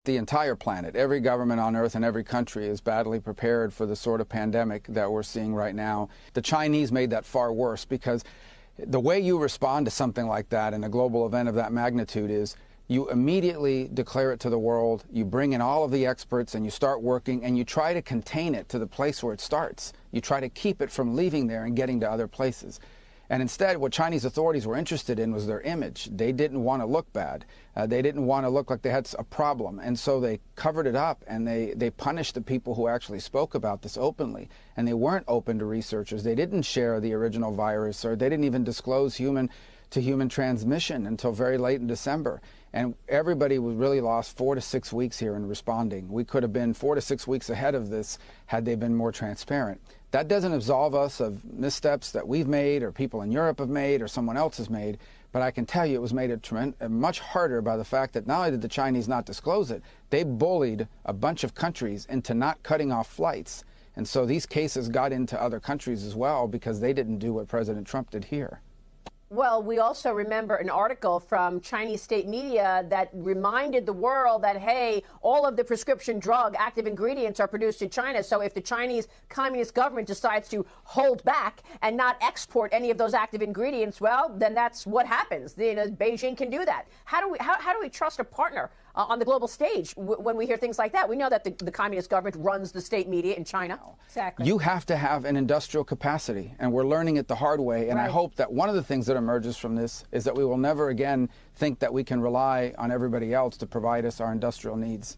The entire planet, every government on Earth and every country is badly prepared for the sort of pandemic that we're seeing right now. The Chinese made that far worse because the way you respond to something like that in a global event of that magnitude is you immediately declare it to the world, you bring in all of the experts and you start working and you try to contain it to the place where it starts. You try to keep it from leaving there and getting to other places. And instead, what Chinese authorities were interested in was their image. They didn't want to look bad. They didn't want to look like they had a problem. And so they covered it up and they punished the people who actually spoke about this openly. And they weren't open to researchers. They didn't share the original virus, or they didn't even disclose human-to-human transmission until very late in December. And everybody was really lost 4 to 6 weeks here in responding. We could have been 4 to 6 weeks ahead of this had they been more transparent. That doesn't absolve us of missteps that we've made or people in Europe have made or someone else has made, but I can tell you it was made much harder by the fact that not only did the Chinese not disclose it, they bullied a bunch of countries into not cutting off flights. And so these cases got into other countries as well because they didn't do what President Trump did here. Well, we also remember an article from Chinese state media that reminded the world that, hey, all of the prescription drug active ingredients are produced in China. So if the Chinese Communist government decides to hold back and not export any of those active ingredients, well, then that's what happens. Beijing can do that. How do we trust a partner on the global stage when we hear things like that? We know that the Communist government runs the state media in China. Exactly. You have to have an industrial capacity, and we're learning it the hard way. And Right. I hope that one of the things that emerges from this is that we will never again think that we can rely on everybody else to provide us our industrial needs.